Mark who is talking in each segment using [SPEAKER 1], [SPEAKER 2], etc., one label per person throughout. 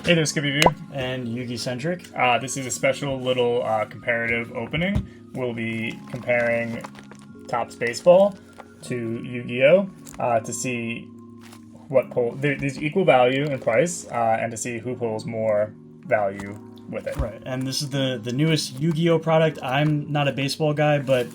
[SPEAKER 1] Hey there, Skippy View.
[SPEAKER 2] And Yugi-Centric.
[SPEAKER 1] This is a special little comparative opening. We'll be comparing Topps Baseball to Yu-Gi-Oh! To see what these equal value in price, and to see who pulls more value with it.
[SPEAKER 2] Right, and this is the newest Yu-Gi-Oh! Product. I'm not a baseball guy, but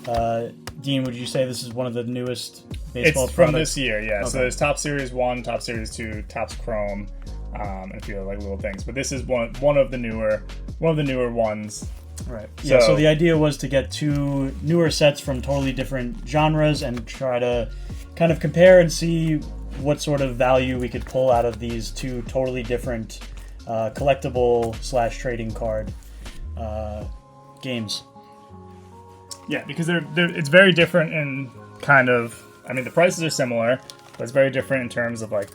[SPEAKER 2] Dean, would you say this is one of the newest baseball
[SPEAKER 1] products? It's from this year, yeah. Okay. So there's Topps Series 1, Topps Series 2, Topps Chrome, and a few other little things. But this is one of the newer ones.
[SPEAKER 2] Right. Yeah. So the idea was to get two newer sets from totally different genres and try to kind of compare and see what sort of value we could pull out of these two totally different collectible / trading card games.
[SPEAKER 1] Yeah, because it's very different in kind of. I mean, the prices are similar, but it's very different in terms of like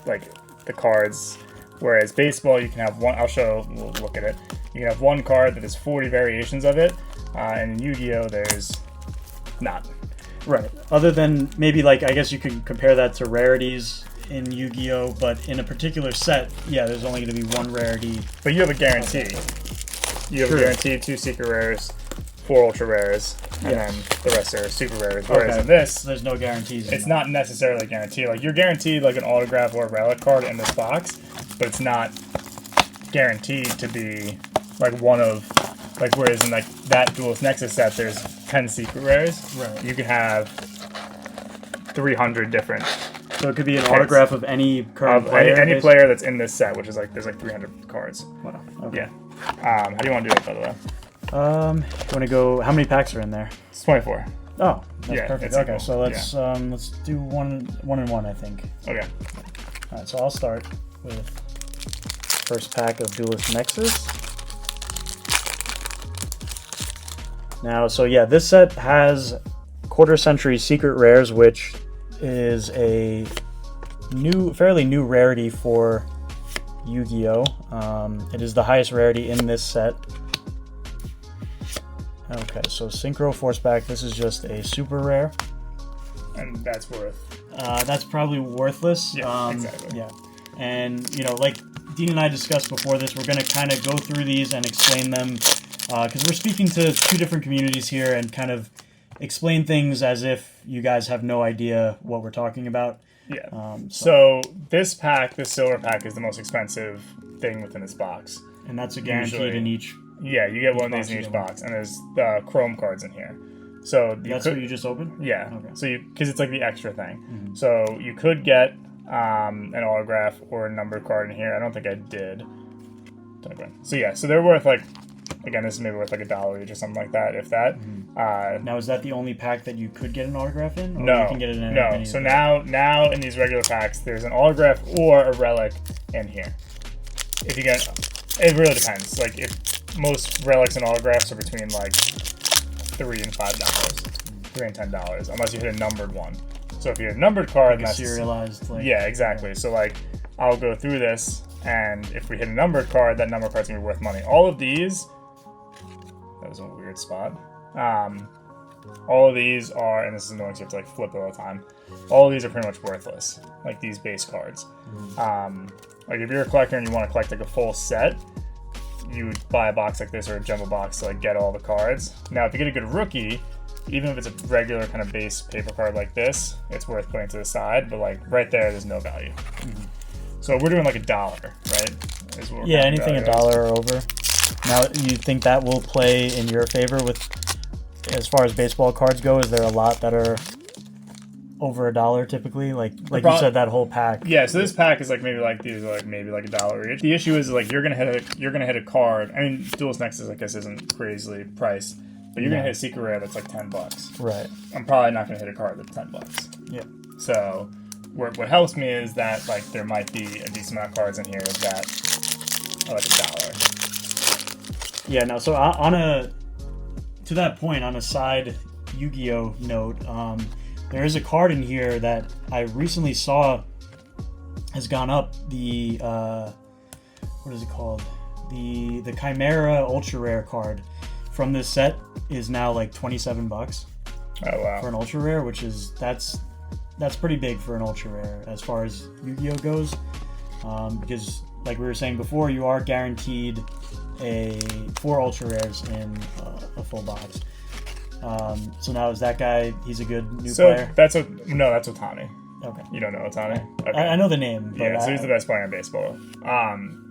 [SPEAKER 1] the cards. Whereas baseball, you can have one. We'll look at it. You can have one card that has 40 variations of it, and in Yu-Gi-Oh, there's not.
[SPEAKER 2] Right. Other than maybe I guess you could compare that to rarities in Yu-Gi-Oh, but in a particular set, yeah, there's only going to be one rarity.
[SPEAKER 1] But you have a guarantee. You have a guarantee, 2 secret rares, 4 ultra rares, and then the rest are super rares. Whereas in this,
[SPEAKER 2] there's no guarantees.
[SPEAKER 1] It's not necessarily a guarantee. You're guaranteed an autograph or a relic card in this box, but it's not guaranteed to be one of whereas in that Duelist Nexus set, there's 10 secret rares.
[SPEAKER 2] Right.
[SPEAKER 1] You could have 300 different.
[SPEAKER 2] So it could be an autograph of any current player.
[SPEAKER 1] Any player that's in this set, which is there's 300 cards.
[SPEAKER 2] Wow. Okay.
[SPEAKER 1] Yeah. How do you want to do it, by the way?
[SPEAKER 2] You want to go? How many packs are in there?
[SPEAKER 1] It's 24.
[SPEAKER 2] Oh, that's perfect. Okay,
[SPEAKER 1] equal.
[SPEAKER 2] so let's do one and one, I think.
[SPEAKER 1] Okay.
[SPEAKER 2] All right, so I'll start with first pack of Duelist Nexus. Now, so yeah, this set has quarter century secret rares, which is a fairly new rarity for Yu-Gi-Oh! It is the highest rarity in this set. Okay, so Synchro Force Back, this is just a super rare.
[SPEAKER 1] And that's worth?
[SPEAKER 2] That's probably worthless.
[SPEAKER 1] Yeah, exactly.
[SPEAKER 2] Yeah. And, like Dean and I discussed before this, we're going to kind of go through these and explain them, because we're speaking to two different communities here and kind of explain things as if you guys have no idea what we're talking about.
[SPEAKER 1] Yeah. So this silver pack, is the most expensive thing within this box.
[SPEAKER 2] And that's a guaranteed in each.
[SPEAKER 1] Yeah, you get one of these in each box, and there's Chrome cards in here. So
[SPEAKER 2] that's what you just opened?
[SPEAKER 1] Yeah. Okay. So because it's the extra thing.
[SPEAKER 2] Mm-hmm.
[SPEAKER 1] So you could get an autograph or a numbered card in here. I don't think I did. So yeah, so they're worth again, this is maybe worth $1 each or something like that, if that.
[SPEAKER 2] Mm-hmm. Now, is that the only pack that you could get an autograph in? Or
[SPEAKER 1] no.
[SPEAKER 2] You can get it in
[SPEAKER 1] no.
[SPEAKER 2] Any
[SPEAKER 1] so now in these regular packs, there's an autograph or a relic in here. If you get, it really depends. If most relics and autographs are between $3 and $5, $3 and $10, unless you hit a numbered one. So if you hit a numbered card,
[SPEAKER 2] that's serialized.
[SPEAKER 1] Yeah, exactly. So I'll go through this, and if we hit a numbered card, that numbered card's gonna be worth money. All of these. That was a weird spot. All of these are, and this is annoying, so you have to flip it all the time. All of these are pretty much worthless, these base cards. If you're a collector and you want to collect a full set, you would buy a box like this or a jumbo box to get all the cards. Now, if you get a good rookie, even if it's a regular kind of base paper card like this, it's worth putting to the side. But right there's no value. Mm-hmm. So we're doing $1, right?
[SPEAKER 2] Yeah, anything $1 or over. Now, you think that will play in your favor as far as baseball cards go? Is there a lot that are over $1 typically? Like you said, that whole pack.
[SPEAKER 1] Yeah, so this pack is maybe these are maybe $1 each. The issue is you're gonna hit a card. I mean, Duelist Nexus I guess isn't crazily priced, but you're gonna hit a secret rare that's $10.
[SPEAKER 2] Right.
[SPEAKER 1] I'm probably not gonna hit a card that's $10.
[SPEAKER 2] Yeah.
[SPEAKER 1] So what helps me is that there might be a decent amount of cards in here that are $1.
[SPEAKER 2] Yeah, no, so to that point, on a side Yu-Gi-Oh! Note, there is a card in here that I recently saw has gone up. The, what is it called? The Chimera Ultra Rare card from this set is now $27.
[SPEAKER 1] Oh, wow.
[SPEAKER 2] For an Ultra Rare, which is, that's pretty big for an Ultra Rare as far as Yu-Gi-Oh! Goes. Because like we were saying before, you are guaranteed 4 ultra rares in a full box. So now is that guy? He's a good new player.
[SPEAKER 1] That's Otani.
[SPEAKER 2] Okay.
[SPEAKER 1] You don't know Otani? Okay.
[SPEAKER 2] I know the name. But
[SPEAKER 1] yeah, so he's the best player in baseball.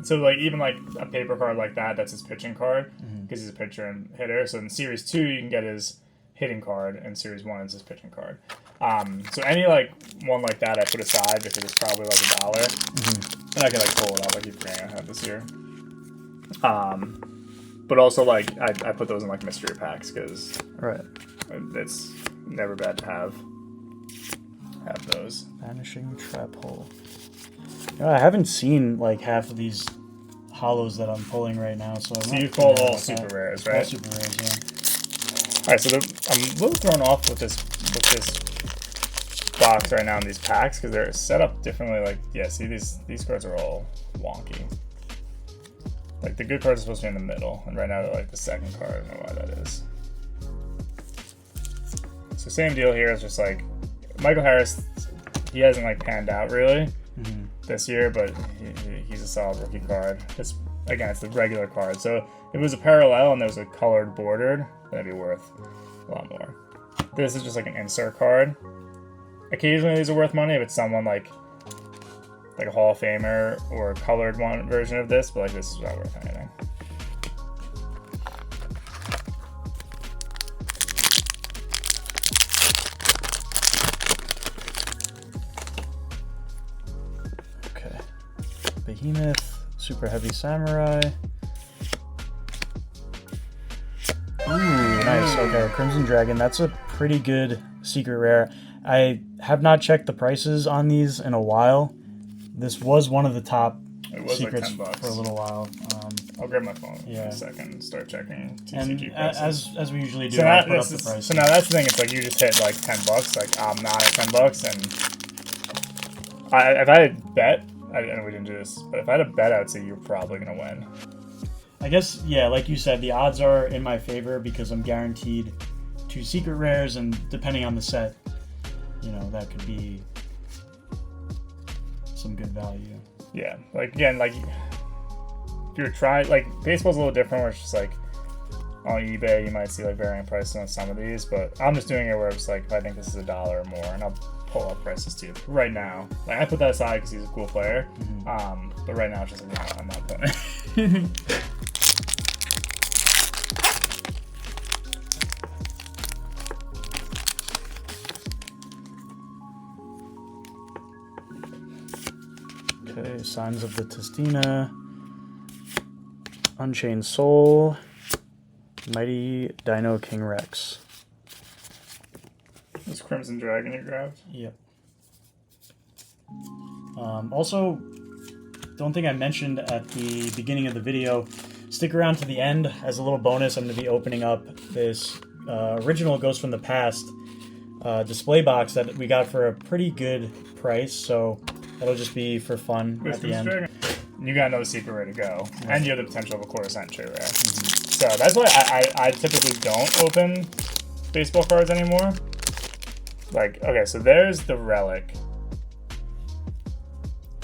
[SPEAKER 1] So like even like a paper card like that, that's his pitching card because he's a pitcher and hitter. So in Series 2, you can get his hitting card, and Series 1 is his pitching card. So any like one like that, I put aside because it's probably like $1, and I can like pull it out like Ukraine had this year. But also like I put those in like mystery packs because it's never bad to have those.
[SPEAKER 2] Vanishing Trap Hole. I haven't seen like half of these hollows that I'm pulling right now, so
[SPEAKER 1] you call all super rares, right?
[SPEAKER 2] All super rares, yeah.
[SPEAKER 1] All right, so I'm a little thrown off with this box right now in these packs because they're set up differently. Like, yeah, see these cards are all wonky. Like the good cards are supposed to be in the middle, and right now they're like the second card. I don't know why that is. So same deal here. It's just like Michael Harris. He hasn't like panned out really this year, but he's a solid rookie card. Just again, it's the regular card. So if it was a parallel and there was a colored bordered, that'd be worth a lot more. This is just like an insert card. Occasionally these are worth money if it's someone like a Hall of Famer or a colored one version of this, but like this is not worth anything.
[SPEAKER 2] Okay. Behemoth, Super Heavy Samurai. Ooh, nice. Okay, Crimson Dragon. That's a pretty good secret rare. I have not checked the prices on these in a while. This was one of the top secrets
[SPEAKER 1] like $10
[SPEAKER 2] for a little while.
[SPEAKER 1] I'll grab my phone in a second and start checking TCG prices.
[SPEAKER 2] As we usually do,
[SPEAKER 1] so
[SPEAKER 2] I'll put up the price.
[SPEAKER 1] So now that's the thing. It's like you just hit like $10. Like I'm not at $10, and if I had bet, I know we didn't do this, but if I had a bet, I would say you're probably gonna win.
[SPEAKER 2] I guess, yeah, like you said, the odds are in my favor because I'm guaranteed 2 secret rares, and depending on the set, you know, that could be some good value.
[SPEAKER 1] Yeah, like again, like if you're trying, like baseball's a little different where it's just like on eBay you might see like varying prices on some of these, but I'm just doing it where it's like if I think this is $1 or more, and I'll pull up prices too. Right now, like I put that aside because he's a cool player, but right now it's just like, no, I'm not putting it.
[SPEAKER 2] Okay, Signs of the Testina, Unchained Soul, Mighty Dino King Rex.
[SPEAKER 1] This Crimson Dragon you grabbed?
[SPEAKER 2] Yep. Also, don't think I mentioned at the beginning of the video, stick around to the end. As a little bonus, I'm going to be opening up this original Ghost from the Past display box that we got for a pretty good price, so that'll just be for fun at the end.
[SPEAKER 1] Dragon. You got another secret rare to go, and you have the potential of a quarter-century rare. So that's why I typically don't open baseball cards anymore. Like, okay, so there's the relic.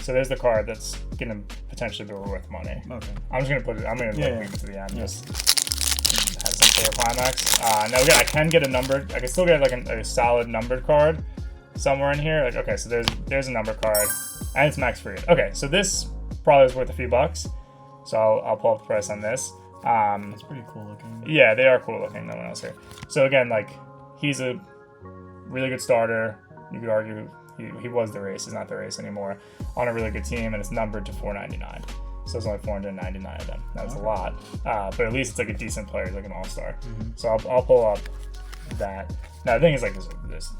[SPEAKER 1] So there's the card that's gonna potentially be worth money.
[SPEAKER 2] Okay.
[SPEAKER 1] I'm just gonna put it. I'm gonna leave it to the end. Just have some sort of climax. Now again, I can get a numbered. I can still get like a solid numbered card somewhere in here. Like, okay, so there's a number card, and it's max free. Okay, so this probably is worth a few bucks. So I'll pull up the price on this.
[SPEAKER 2] It's pretty cool looking.
[SPEAKER 1] Yeah, they are cool looking. No one else here. So again, like he's a really good starter. You could argue he was the race. He's not the race anymore. On a really good team, and it's numbered to 499. So there's only 499 of them. That's a lot. But at least it's like a decent player, like an all-star. So I'll pull up that. Now the thing is, like there's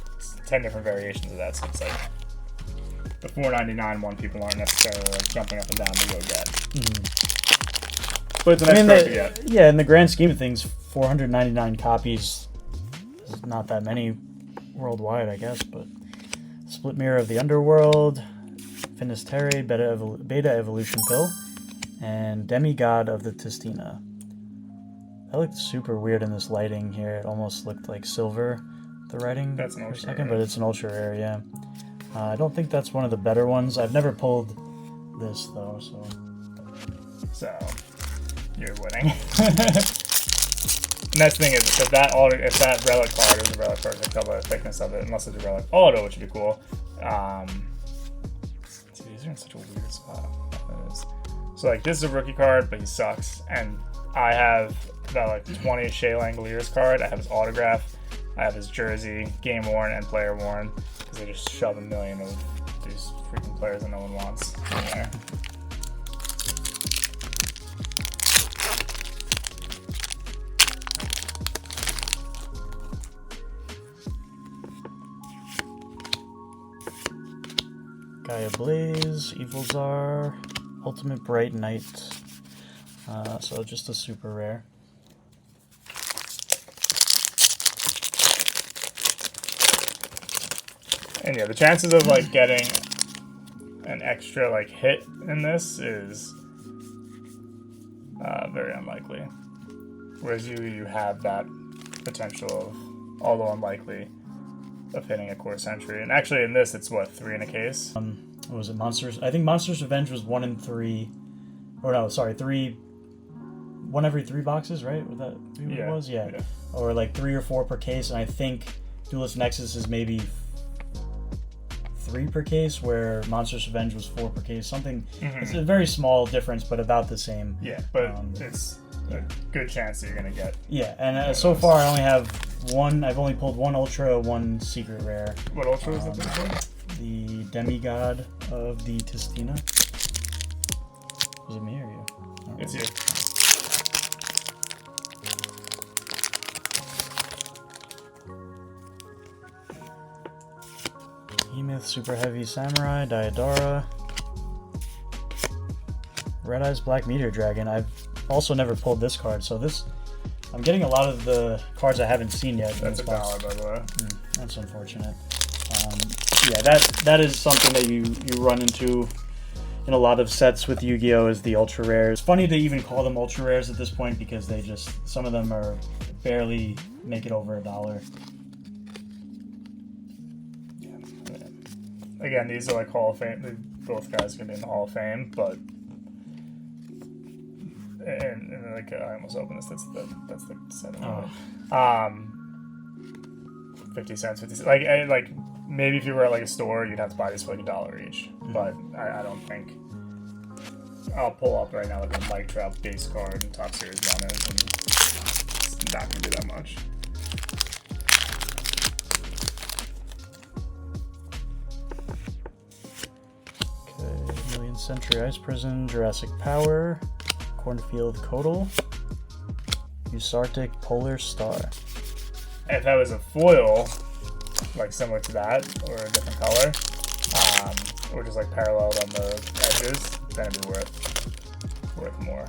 [SPEAKER 1] 10 different variations of that. So it's like the 499 one people aren't necessarily like jumping up and down to go get. But it's a nice card to get.
[SPEAKER 2] Yeah, in the grand scheme of things, 499 copies is not that many worldwide, I guess, but Split Mirror of the Underworld, Finisterre, Beta Evolution Pill, and Demigod of the Testina. That looked super weird in this lighting here. It almost looked like silver, the writing,
[SPEAKER 1] That's an
[SPEAKER 2] for a
[SPEAKER 1] ultra
[SPEAKER 2] second,
[SPEAKER 1] rare.
[SPEAKER 2] but it's an ultra rare, yeah. I don't think that's one of the better ones. I've never pulled this, though, so
[SPEAKER 1] So you're winning. Next thing is if that relic card is a relic card, can tell by the thickness of it, unless it's a relic auto, which would be cool. See, these are in such a weird spot. That is. So like this is a rookie card, but he sucks, and I have that like 20 Shea Langoliers card. I have his autograph, I have his jersey, game worn and player worn, because they just shove a million of these freaking players that no one wants in there.
[SPEAKER 2] Gaia Blaze, Evil Czar, Ultimate Bright Knight. So just a super rare.
[SPEAKER 1] And yeah, the chances of like getting an extra like hit in this is very unlikely. Whereas you have that potential of, although unlikely, of hitting a core sentry. And actually in this it's what, 3 in a case?
[SPEAKER 2] What was it, Monsters? I think Monsters Revenge was 1 in 3. Or no, sorry, 3. 1 every 3 boxes, right? Was that what it was? Yeah. Or like 3 or 4 per case, and I think Duelist Nexus is maybe 3 per case, where Monsters Revenge was 4 per case. Something. It's a very small difference, but about the same.
[SPEAKER 1] Yeah, but it's a good chance that you're gonna get.
[SPEAKER 2] Yeah, and so far I only have 1. I've only pulled 1 Ultra, 1 Secret Rare.
[SPEAKER 1] What Ultra is that?
[SPEAKER 2] The Demigod of the Tistina. Was it me or you?
[SPEAKER 1] It's you.
[SPEAKER 2] E-Myth, Super Heavy Samurai, Diodara, Red Eyes Black Meteor Dragon. I've also never pulled this card, so this I'm getting a lot of the cards I haven't seen yet.
[SPEAKER 1] That's $1, by the way.
[SPEAKER 2] That's unfortunate. Yeah, that is something that you run into in a lot of sets with Yu-Gi-Oh! Is the ultra rares. It's funny to even call them ultra rares at this point because they just, some of them are barely make it over $1.
[SPEAKER 1] Again, these are like Hall of Fame. Both guys are gonna be in the Hall of Fame, but and like I almost opened this. That's the setting. 50 cents, 50 cents. Like maybe if you were at like a store, you'd have to buy these for like $1 each. But I don't think. I'll pull up right now like a Mike Trout base card and top series runners, and it's not gonna be that much.
[SPEAKER 2] Century Ice Prison, Jurassic Power, Cornfield Codal, Yugi-Centric Polar Star.
[SPEAKER 1] If that was a foil, like similar to that, or a different color, or just like paralleled on the edges, then it'd be worth more.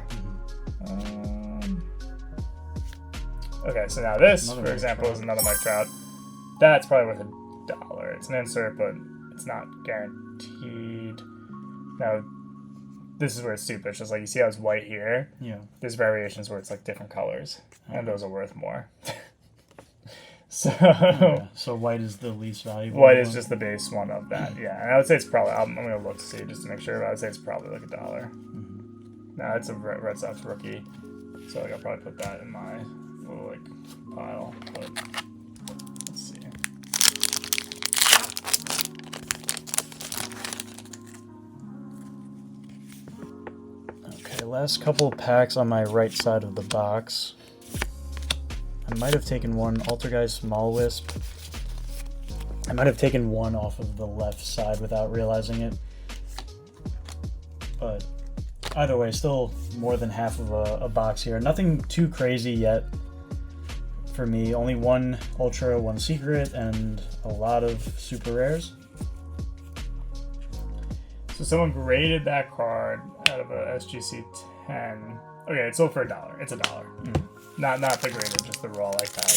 [SPEAKER 1] Okay, so now this, for example, is another Mike Trout. That's probably worth $1. It's an insert, but it's not guaranteed. Now, this is where it's stupid. It's just like you see how it's white here.
[SPEAKER 2] Yeah.
[SPEAKER 1] There's variations where it's like different colors, and those are worth more. So.
[SPEAKER 2] So white is the least valuable.
[SPEAKER 1] White is just the base one of that. Yeah, and I would say it's probably. I'm gonna look to see just to make sure. But I would say it's probably like $1. Now it's a Red Sox rookie, so like I'll probably put that in my little like pile. But let's see.
[SPEAKER 2] Last couple of packs on my right side of the box. I might have taken one Altergeist Small Wisp. I might have taken one off of the left side without realizing it. But either way, still more than half of a box here. Nothing too crazy yet for me. Only 1 Ultra, 1 Secret, and a lot of super rares.
[SPEAKER 1] So someone graded that card out of a SGC 10. Okay, it sold for $1. It's $1. Not the graded, just the raw like that.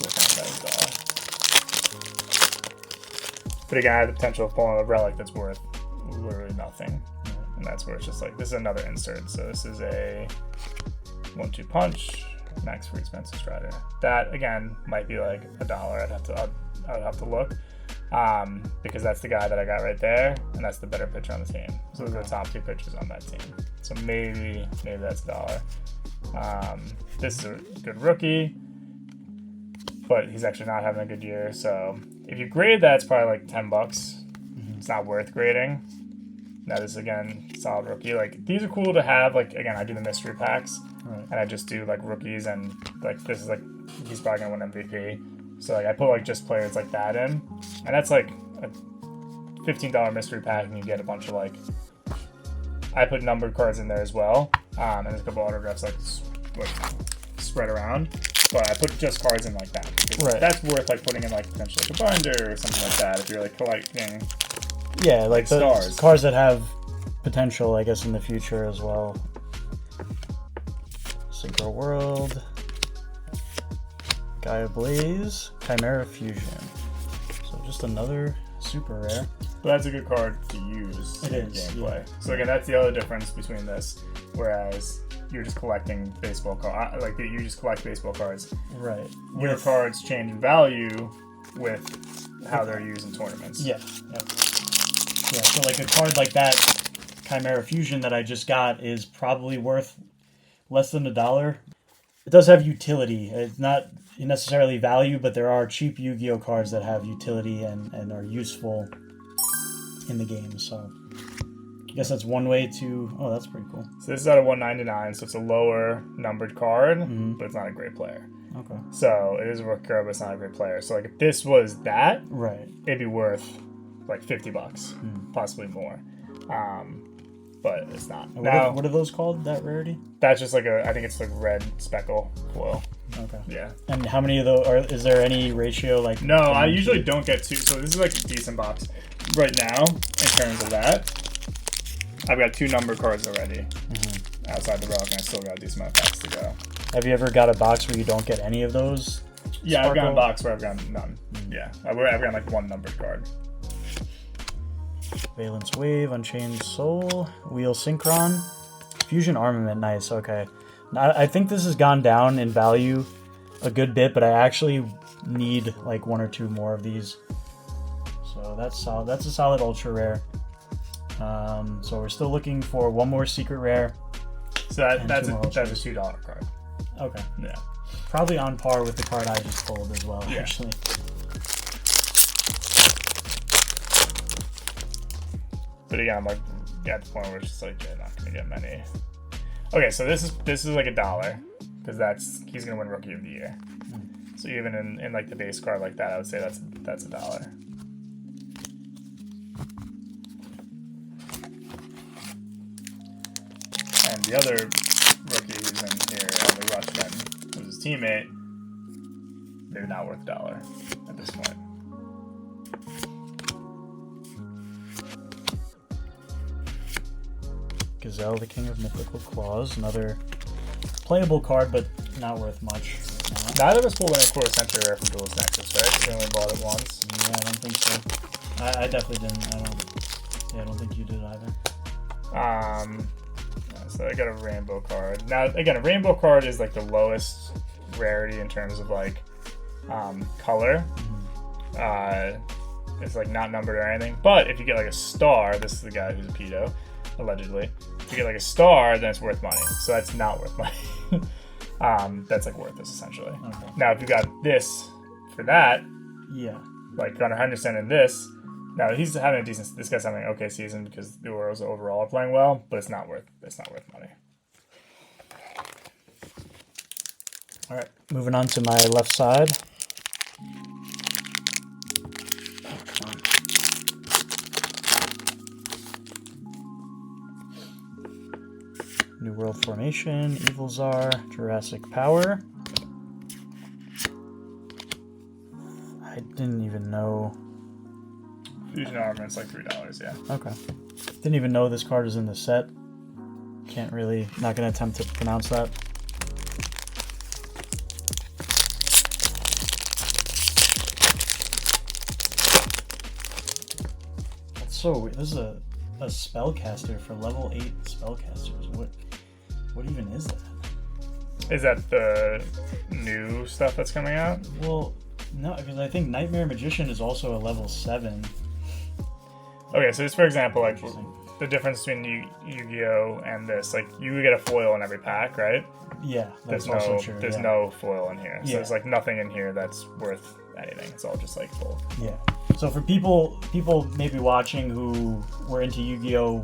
[SPEAKER 1] We'll count that as $1. But again, I have the potential of pulling a relic that's worth literally nothing. And that's where it's just like, this is another insert. So this is a 1-2 punch, max free expenses Strider. That again might be like $1. I would have to look. because that's the guy that I got right there, and that's the better pitcher on the team. So those are the top 2 pitchers on that team. So maybe that's $1. This is a good rookie, but he's actually not having a good year. So if you grade that, it's probably like $10. Mm-hmm. It's not worth grading. That is, again, solid rookie. Like, these are cool to have. Like, again, I do the mystery packs, and I just do like rookies, and like this is like he's probably gonna win MVP. So like I put like just players like that in, and that's like a $15 mystery pack, and you get a bunch of like. I put numbered cards in there as well, and there's a couple autographs like spread around. But I put just cards in like that. Right. That's worth like putting in like potentially like a binder or something like that if you're like collecting.
[SPEAKER 2] Yeah, like the
[SPEAKER 1] stars.
[SPEAKER 2] Cards that have potential, I guess, in the future as well. Synchro World, Gaia Blaze, Chimera Fusion. So just another super rare.
[SPEAKER 1] But that's a good card to use in gameplay. Yeah. So again, that's the other difference between this. Whereas you're just collecting baseball cards, like you just collect baseball cards.
[SPEAKER 2] Right.
[SPEAKER 1] Your cards change in value with how they're used in tournaments.
[SPEAKER 2] Yeah. Yep. Yeah. So like a card like that, Chimera Fusion that I just got is probably worth less than $1. It does have utility. It's not necessarily value, but there are cheap Yu-Gi-Oh cards that have utility and are useful in the game. So I guess that's one way to... Oh, that's pretty cool.
[SPEAKER 1] So this is out of 199, so it's a lower numbered card, but it's not a great player.
[SPEAKER 2] Okay.
[SPEAKER 1] So it is a rookie card, but it's not a great player. So like if this was that,
[SPEAKER 2] right,
[SPEAKER 1] it'd be worth like $50, possibly more. But it's not.
[SPEAKER 2] What are those called, that rarity?
[SPEAKER 1] That's just like I think it's like red speckle foil.
[SPEAKER 2] Okay.
[SPEAKER 1] Yeah.
[SPEAKER 2] And how many of those, is there any ratio like...
[SPEAKER 1] No, I usually don't get 2. So this is like a decent box right now in terms of that. I've got 2 number cards already outside the relic, and I still got a decent amount of packs to go.
[SPEAKER 2] Have you ever got a box where you don't get any of those?
[SPEAKER 1] Yeah, I've got a box where I've got none. Yeah, I've got like 1 numbered card.
[SPEAKER 2] Valence Wave, Unchained Soul, Wheel Synchron, Fusion Armament, nice, okay. Now, I think this has gone down in value a good bit, but I actually need like 1 or 2 more of these. So that's solid. That's a solid ultra rare. So we're still looking for 1 more secret rare.
[SPEAKER 1] So that's a $2 card.
[SPEAKER 2] Okay.
[SPEAKER 1] Yeah.
[SPEAKER 2] Probably on par with the card I just pulled as well,
[SPEAKER 1] yeah.
[SPEAKER 2] Actually.
[SPEAKER 1] But again, I'm like at the point where it's just like you're not gonna get many. Okay, so this is like $1 because he's gonna win Rookie of the Year. So even in like the base card like that, I would say that's $1. And the other rookie who's in here, the Rushman, who's his teammate, they're not worth $1 at this point.
[SPEAKER 2] Gazelle, the King of Mythical Claws, another playable card, but not worth much.
[SPEAKER 1] Neither of us pulled any Core-Centric rare from Duelist Nexus, right? We only bought it once.
[SPEAKER 2] Yeah, I don't think so. I definitely didn't. I don't think you did either.
[SPEAKER 1] So I got a rainbow card. Now, again, a rainbow card is like the lowest rarity in terms of like color. It's like not numbered or anything. But if you get like a star, this is the guy who's a pedo, allegedly. If you get like a star, then it's worth money. So that's not worth money. That's like worth this essentially. Okay. Now, if you got this for that,
[SPEAKER 2] yeah,
[SPEAKER 1] like Gunnar Henderson and this. Now he's having a decent. This guy's having an okay season because the Orioles overall are playing well, but it's not worth money.
[SPEAKER 2] All right, moving on to my left side. New World Formation, Evil Czar, Jurassic Power. I didn't even know.
[SPEAKER 1] Fusion Armament's like $3, yeah.
[SPEAKER 2] Okay. Didn't even know this card is in the set. Not gonna attempt to pronounce that. That's so weird. This is a spellcaster for level 8 spellcasters. What even is that?
[SPEAKER 1] Is that the new stuff that's coming out?
[SPEAKER 2] Well, No, because I think Nightmare Magician is also a level 7.
[SPEAKER 1] Okay, so just for example, like
[SPEAKER 2] Interesting.
[SPEAKER 1] the difference between Yu-Gi-Oh and this, like you get a foil in every pack, right?
[SPEAKER 2] Yeah, that's
[SPEAKER 1] There's
[SPEAKER 2] also
[SPEAKER 1] no
[SPEAKER 2] true.
[SPEAKER 1] there's
[SPEAKER 2] yeah.
[SPEAKER 1] no foil in here, so
[SPEAKER 2] Yeah.
[SPEAKER 1] there's like nothing in here that's worth anything. It's all just like full.
[SPEAKER 2] Yeah. So for people maybe watching who were into Yu-Gi-Oh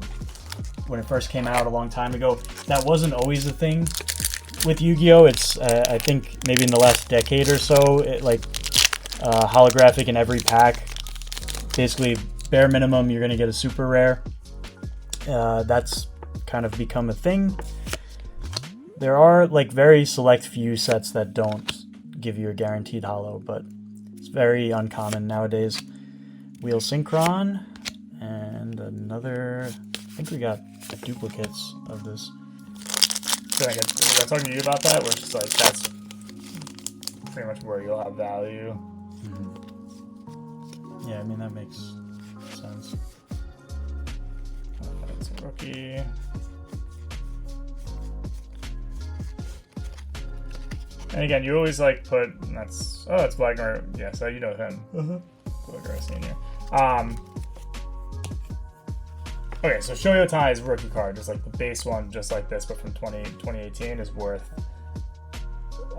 [SPEAKER 2] when it first came out a long time ago, that wasn't always a thing with Yu-Gi-Oh. It's I think maybe in the last decade or so, holographic in every pack. Basically, bare minimum, you're gonna get a super rare. That's kind of become a thing. There are like very select few sets that don't give you a guaranteed holo, but it's very uncommon nowadays. Wheel Synchron and another. I think we got duplicates of this.
[SPEAKER 1] So was I talking to you about that? Where it's just like that's pretty much where you'll have value.
[SPEAKER 2] Yeah, I mean that makes sense.
[SPEAKER 1] That's a rookie. And again, you always like put that's Blackguard. Yeah, so you know him. Blackguard Senior. Okay, so Shoyo Tai's rookie card, just like the base one, just like this, but from 2018, is worth,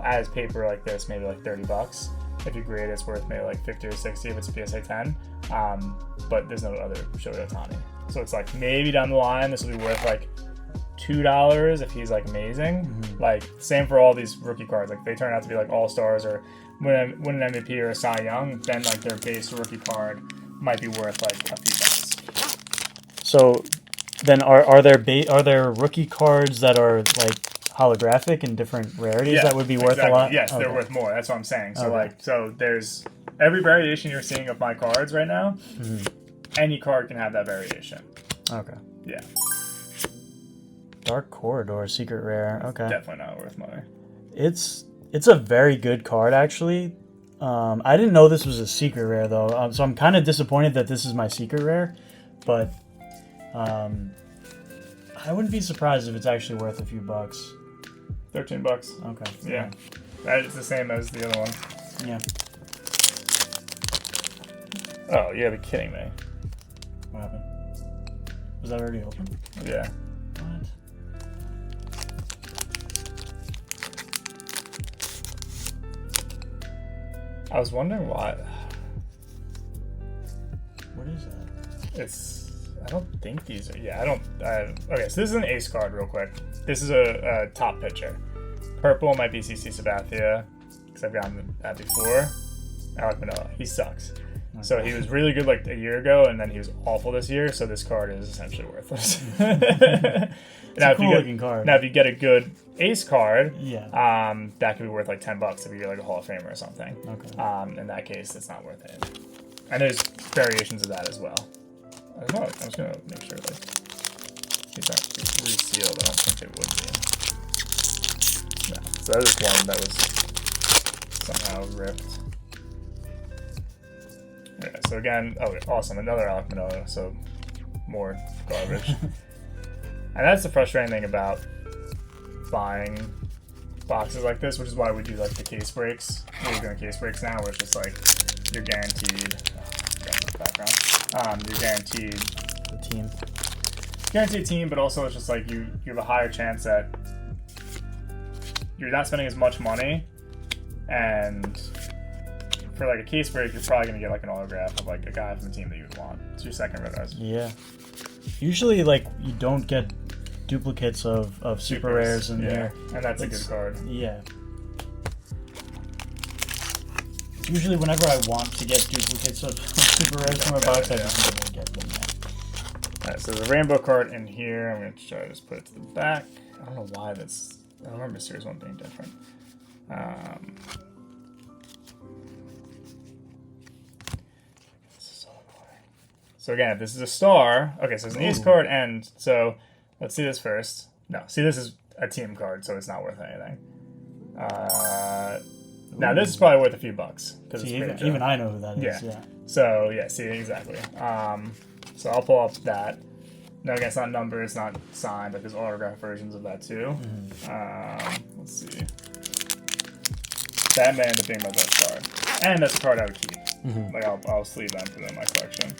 [SPEAKER 1] as paper like this, maybe like $30. If you grade it, it's worth maybe like 50 or 60 if it's a PSA 10. But there's no other Shoyo Tani. So it's like maybe down the line, this will be worth like $2 if he's like amazing. Like, same for all these rookie cards. Like, they turn out to be like all-stars or win an MVP or a Cy Young, then like their base rookie card might be worth like a few bucks.
[SPEAKER 2] So then are there rookie cards that are like holographic and different rarities that would be worth a lot?
[SPEAKER 1] Yes, they're worth more. That's what I'm saying. So so there's every variation you're seeing of my cards right now. Any card can have that variation.
[SPEAKER 2] Okay.
[SPEAKER 1] Yeah.
[SPEAKER 2] Dark Corridor, secret rare. Okay.
[SPEAKER 1] Definitely not worth money.
[SPEAKER 2] It's a very good card actually. I didn't know this was a secret rare though, so I'm kind of disappointed that this is my secret rare, but I wouldn't be surprised if it's actually worth a few bucks.
[SPEAKER 1] $13.
[SPEAKER 2] Okay.
[SPEAKER 1] Yeah. That is the same as the other one.
[SPEAKER 2] Yeah.
[SPEAKER 1] Oh, you gotta be kidding me.
[SPEAKER 2] What happened? Was that already open?
[SPEAKER 1] Yeah.
[SPEAKER 2] What?
[SPEAKER 1] I was wondering why.
[SPEAKER 2] What is that?
[SPEAKER 1] I don't think these are. Yeah, I don't. Okay, so this is an ace card, real quick. This is a top pitcher. Purple might be CC Sabathia, because I've gotten that before. Alec Manoa, he sucks. So he was really good like a year ago, and then he was awful this year. So this card is essentially worthless.
[SPEAKER 2] It's a cool looking card.
[SPEAKER 1] Now, if you get a good ace card,
[SPEAKER 2] Yeah.
[SPEAKER 1] that could be worth like $10 if you get like a Hall of Famer or something.
[SPEAKER 2] Okay.
[SPEAKER 1] In that case, it's not worth it. And there's variations of that as well. I'm just gonna make sure like these aren't resealed. I don't think they would be. No. So that is one that was somehow ripped. Yeah, so again, awesome, another Alec Manoa, so more garbage. And that's the frustrating thing about buying boxes like this, which is why we do like the case breaks. We're doing case breaks now, where it's just like you're guaranteed. You're guaranteed
[SPEAKER 2] The team.
[SPEAKER 1] Guaranteed team, but also it's just like you have a higher chance that you're not spending as much money, and for like a case break, you're probably gonna get like an autograph of like a guy from the team that you would want. It's your second red eyes.
[SPEAKER 2] Yeah. Usually, like, you don't get duplicates of super rares in there.
[SPEAKER 1] And that's a good card.
[SPEAKER 2] Yeah. Usually, whenever I want to get duplicates of super rares from a box, I just never get them.
[SPEAKER 1] Alright, so the rainbow card in here, I'm going to try to just put it to the back. I don't know why this. I don't remember Series 1 being different. So again, if this is a star, okay, so it's an ace card, and so let's see this first. No, see, this is a team card, so it's not worth anything. Now this is probably worth a few bucks because it's
[SPEAKER 2] even I know who that is. Yeah.
[SPEAKER 1] So yeah, see, exactly. So I'll pull up that. No, again, it's not numbered, it's not signed, but there's autograph versions of that too. Let's see. That may end up being my best card. And that's a card I would keep. Like, I'll sleeve that into my collection.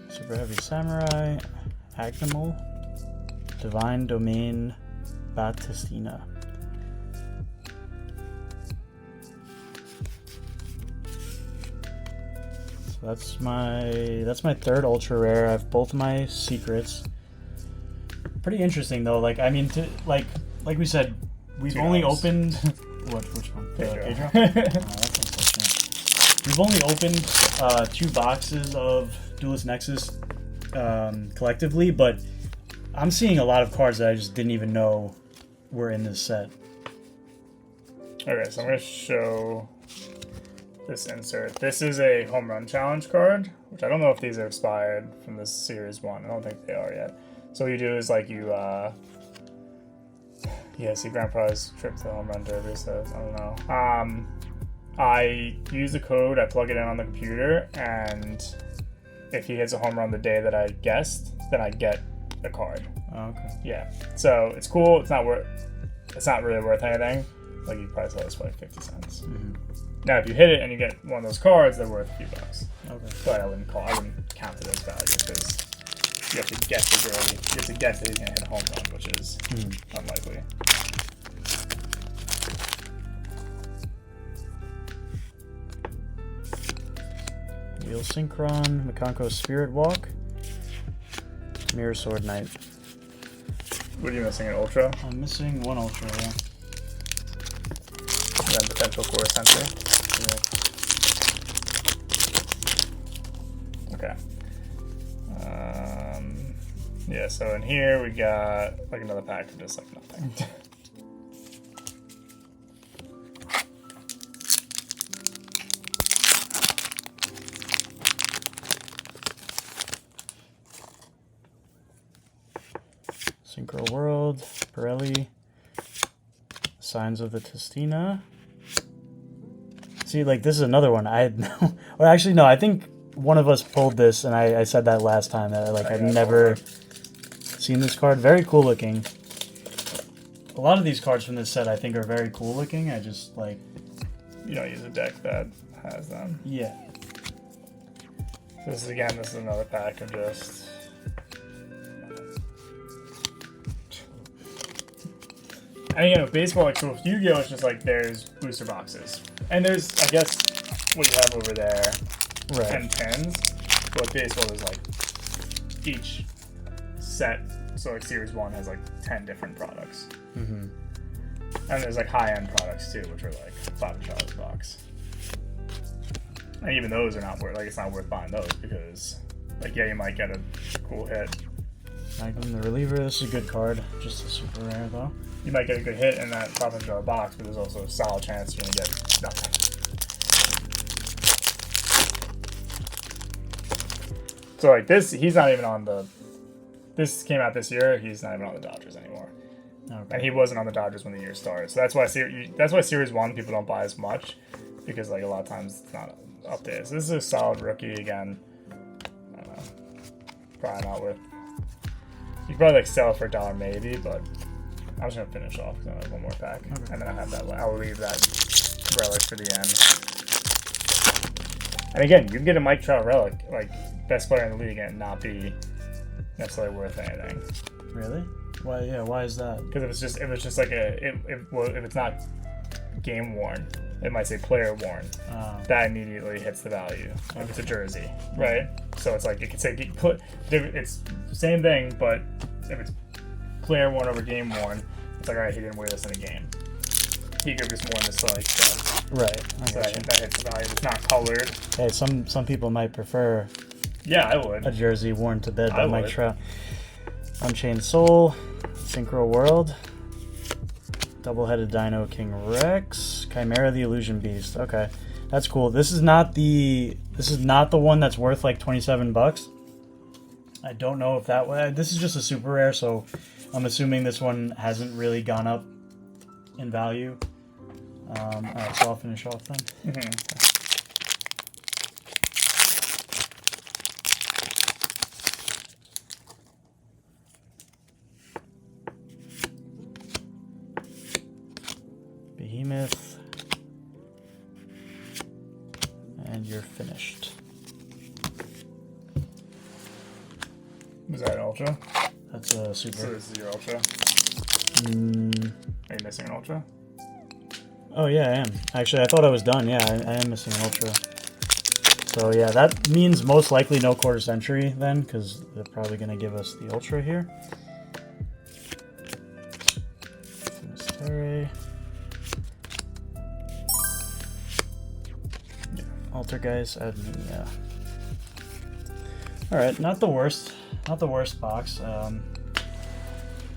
[SPEAKER 2] Super Heavy Samurai, Agnimal, Divine Domain, Batistina. So that's my third ultra rare. I have both my secrets. Pretty interesting though. Like, I mean, like we said, we've only opened which one?
[SPEAKER 1] Pedro.
[SPEAKER 2] That's unfortunate. We've only opened 2 boxes of Duelist Nexus collectively, but I'm seeing a lot of cards that I just didn't even know were in this set.
[SPEAKER 1] Okay, so I'm going to show this insert. This is a home run challenge card, which I don't know if these are expired from this series 1. I don't think they are yet. So what you do is like you, see grand prize trip to the home run derby, so I don't know. I use the code, I plug it in on the computer, and if he hits a home run the day that I guessed, then I get a card.
[SPEAKER 2] Oh, okay.
[SPEAKER 1] Yeah. So it's cool. It's not really worth anything. Like, you probably sell this for like 50 cents. Now, if you hit it and you get one of those cards, they're worth a few bucks.
[SPEAKER 2] Okay.
[SPEAKER 1] But I wouldn't count it as value because you have to guess the girl. You have to guess that he's gonna hit a home run, which is unlikely.
[SPEAKER 2] Wheel Synchron, Makanko Spirit Walk, Mirror Sword Knight.
[SPEAKER 1] What are you missing? An ultra?
[SPEAKER 2] I'm missing 1 ultra, yeah.
[SPEAKER 1] And then potential core sensor. Okay. Yeah, so in here we got like another pack of just like nothing.
[SPEAKER 2] Synchro World, Pirelli, Signs of the Testina. See, like, this is another one. I had no... Well, actually, no, I think one of us pulled this, and I said that last time, that, like, I've never seen this card. Very cool looking. A lot of these cards from this set, I think, are very cool looking. I just, like...
[SPEAKER 1] You don't use a deck that has them.
[SPEAKER 2] Yeah.
[SPEAKER 1] This is another pack of just... And you know, baseball, like, so with Yu-Gi-Oh, it's just like there's booster boxes, and there's, I guess, what you have over there,
[SPEAKER 2] Right.
[SPEAKER 1] 10 pins. But with baseball, there's like each set. So like Series 1 has like 10 different products, and there's like high-end products too, which are like $5 box. And even those are not worth. Like, it's not worth buying those because, like, yeah, you might get a cool hit.
[SPEAKER 2] Magnum the Reliever. This is a good card. Just a super rare though.
[SPEAKER 1] You might get a good hit in that $500 box, but there's also a solid chance you're going to get nothing. So, like, this, he's not even on the... This came out this year, he's not even on the Dodgers anymore.
[SPEAKER 2] Okay.
[SPEAKER 1] And he wasn't on the Dodgers when the year started. So that's why Series 1 people don't buy as much, because, like, a lot of times it's not updated. So this is a solid rookie again. I don't know. Probably not worth... You could probably, like, sell it for $1 maybe, but... I'm just gonna finish off because I have one more pack, and then I have that. I'll leave that relic for the end. And again, you can get a Mike Trout relic, like best player in the league, and not be necessarily worth anything.
[SPEAKER 2] Really? Why? Yeah. Why is that?
[SPEAKER 1] Because if it's just like if it's not game worn, it might say player worn. That immediately hits the value. If it's a jersey, right? So it's like it could say it's the same thing, but if it's player worn over game worn, it's like, alright, he didn't wear this in a game. He could just worn this like so.
[SPEAKER 2] Right.
[SPEAKER 1] So that hits the value. It's not colored.
[SPEAKER 2] Hey, some people might prefer
[SPEAKER 1] Yeah, I would.
[SPEAKER 2] a jersey worn to bed by
[SPEAKER 1] I
[SPEAKER 2] Mike
[SPEAKER 1] would.
[SPEAKER 2] Trout. Unchained Soul, Synchro World, Double-Headed Dino King Rex, Chimera the Illusion Beast. Okay, that's cool. This is not the one that's worth like $27. I don't know if that way. This is just a super rare, so I'm assuming this one hasn't really gone up in value. Alright, so I'll finish off then. and you're finished.
[SPEAKER 1] Was that an ultra?
[SPEAKER 2] That's a super.
[SPEAKER 1] So this is your ultra. Are you missing an ultra?
[SPEAKER 2] Oh yeah, I am. Actually, I thought I was done. Yeah, I am missing an ultra. So yeah, that means most likely no quarter century then, because they're probably going to give us the ultra here. Mystery. Yeah, Altergeist, Admin, Alright, not the worst. Not the worst box.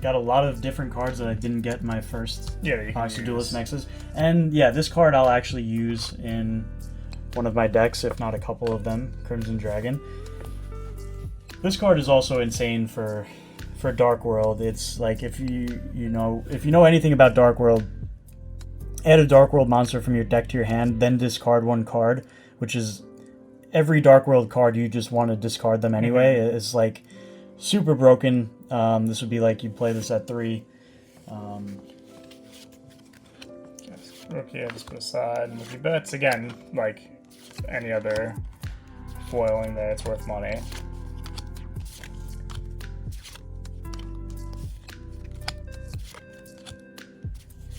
[SPEAKER 2] Got a lot of different cards that I didn't get in my first box of Duelist Nexus. And yeah, this card I'll actually use in one of my decks, if not a couple of them, Crimson Dragon. This card is also insane for Dark World. It's like if you know anything about Dark World, add a Dark World monster from your deck to your hand, then discard one card, which is every Dark World card you just want to discard them anyway. It's like super broken. This would be like you play this at 3.
[SPEAKER 1] Okay, just put aside. And if you bets again, like any other foiling there, it's worth money.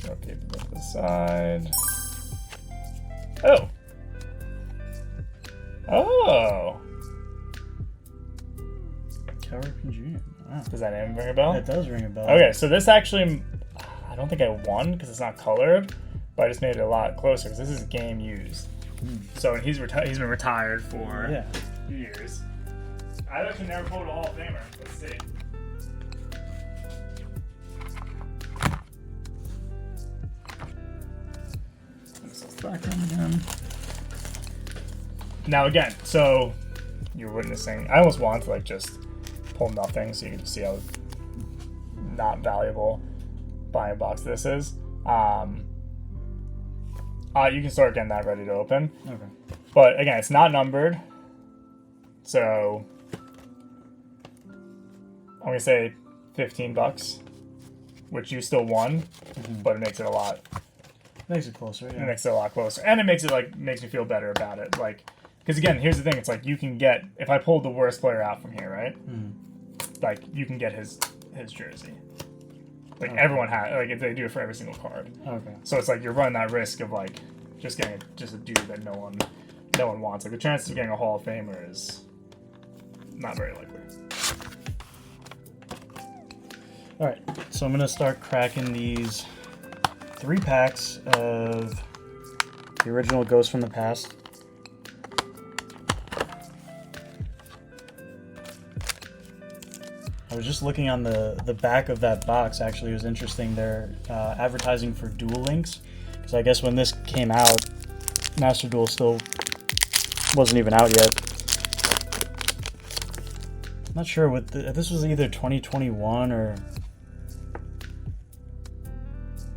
[SPEAKER 1] Okay, put this aside. Oh. Oh.
[SPEAKER 2] Tower PG. Wow.
[SPEAKER 1] Does that name ring a bell?
[SPEAKER 2] It does ring a bell.
[SPEAKER 1] Okay, so this actually, I don't think I won because it's not colored, but I just made it a lot closer because this is game used. So he's been retired for years. I actually never pulled a Hall of Famer. Let's see. This is back on again. Now again, so you're witnessing. I almost want to like just pull nothing so you can just see how not valuable buying a box this is. You can start getting that ready to open.
[SPEAKER 2] Okay.
[SPEAKER 1] But again, it's not numbered. So I'm gonna say $15, which you still won, but it makes it a lot.
[SPEAKER 2] Makes it closer. Yeah.
[SPEAKER 1] It makes it a lot closer, and it makes me feel better about it. Like, because again, here's the thing: it's like you can get if I pulled the worst player out from here, right? Like you can get his jersey. Like everyone has, like if they do it for every single card.
[SPEAKER 2] Okay.
[SPEAKER 1] So it's like you're running that risk of like just getting a dude that no one wants. Like the chances of getting a Hall of Famer is not very likely.
[SPEAKER 2] All right, so I'm gonna start cracking these 3 packs of the original Ghost from the Past. I was just looking on the back of that box. Actually, it was interesting. They're advertising for Duel Links, because I guess when this came out, Master Duel still wasn't even out yet. I'm not sure what this was, either 2021 or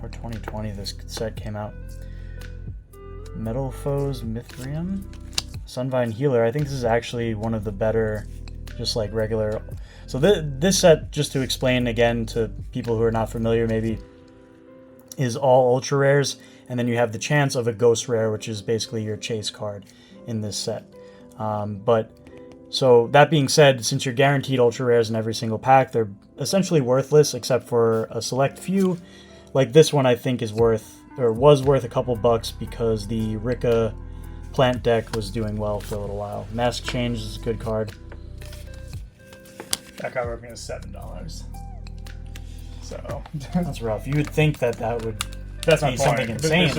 [SPEAKER 2] 2020. This set came out. Metal Foes Mithrium, Sunvine Healer. I think this is actually one of the better, just like regular. So this set, just to explain again to people who are not familiar, maybe, is all ultra rares, and then you have the chance of a ghost rare, which is basically your chase card in this set. But so that being said, since you're guaranteed ultra rares in every single pack, they're essentially worthless except for a select few. Like this one, I think is worth, or was worth, a couple bucks because the Rika plant deck was doing well for a little while. Mask Change is a good card.
[SPEAKER 1] That card working is $7. So
[SPEAKER 2] that's rough. You would think that would
[SPEAKER 1] that's
[SPEAKER 2] be something insane.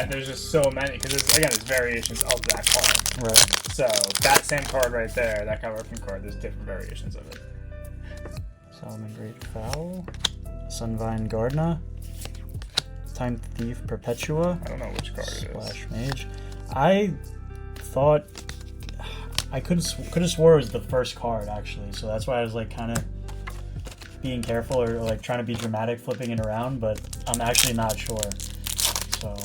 [SPEAKER 1] There's just so many because again, it's variations of that card.
[SPEAKER 2] Right.
[SPEAKER 1] So that same card right there, that card working card, there's different variations of it.
[SPEAKER 2] Solomon Great Fowl, Sunvine Gardener, Time Thief Perpetua.
[SPEAKER 1] I don't know which card it is.
[SPEAKER 2] Splash Mage. I thought I could have swore it was the first card actually, so that's why I was like kind of being careful or like trying to be dramatic, flipping it around, but I'm actually not sure. So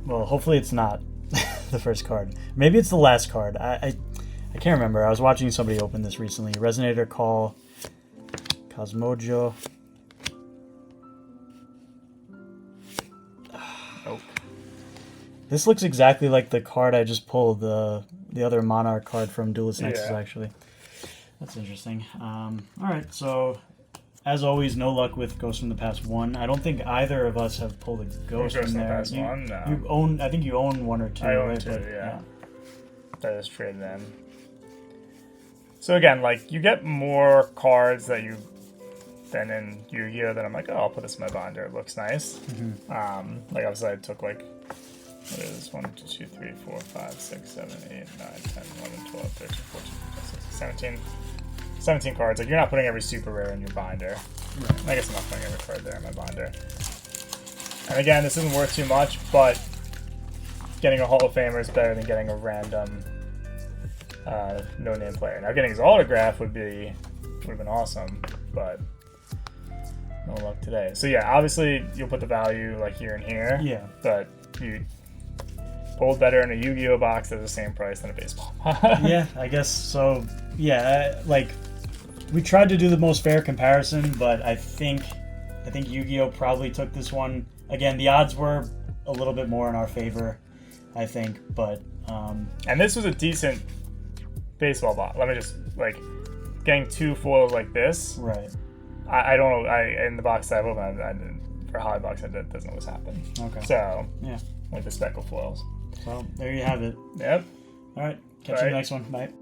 [SPEAKER 2] well, hopefully it's not the first card. Maybe it's the last card. I can't remember. I was watching somebody open this recently. Resonator Call, Cosmojo.
[SPEAKER 1] Nope.
[SPEAKER 2] This looks exactly like the card I just pulled, the other Monarch card from Duelist Nexus, actually. That's interesting. All right, so as always, no luck with Ghost from the Past 1. I don't think either of us have pulled a Ghost from there.
[SPEAKER 1] Past 1? No.
[SPEAKER 2] You own, I think you own 1 or 2.
[SPEAKER 1] I own
[SPEAKER 2] right?
[SPEAKER 1] 2,
[SPEAKER 2] But,
[SPEAKER 1] yeah. That is traded in. So again, like, you get more cards that you than in Yu-Gi-Oh! That I'm like, oh, I'll put this in my binder. It looks nice. Like, obviously, I took, like, what is this? 1, 2, 3, 4, 5, 6, 7, 8, 9, 10, 11, 12, 13, 14, 15, 16, 17 cards. Like, you're not putting every super rare in your binder. Right. I guess I'm not putting every card there in my binder. And again, this isn't worth too much, but getting a Hall of Famer is better than getting a random no-name player. Now, getting his autograph would have been awesome, but no luck today. So yeah, obviously you'll put the value like here and here.
[SPEAKER 2] Yeah.
[SPEAKER 1] But you pulled better in a Yu-Gi-Oh box at the same price than a baseball.
[SPEAKER 2] Yeah, I guess so. Yeah, like we tried to do the most fair comparison, but I think Yu-Gi-Oh probably took this one. Again, the odds were a little bit more in our favor, I think, but
[SPEAKER 1] and this was a decent baseball box. Let me just like getting 2 foils like this.
[SPEAKER 2] Right.
[SPEAKER 1] I don't know. In the box I've opened, for Hobby Box, that doesn't always happen.
[SPEAKER 2] Okay.
[SPEAKER 1] So
[SPEAKER 2] yeah,
[SPEAKER 1] like the speckle foils.
[SPEAKER 2] Well, there you have it.
[SPEAKER 1] Yep.
[SPEAKER 2] All right. Catch you in the next one. Bye.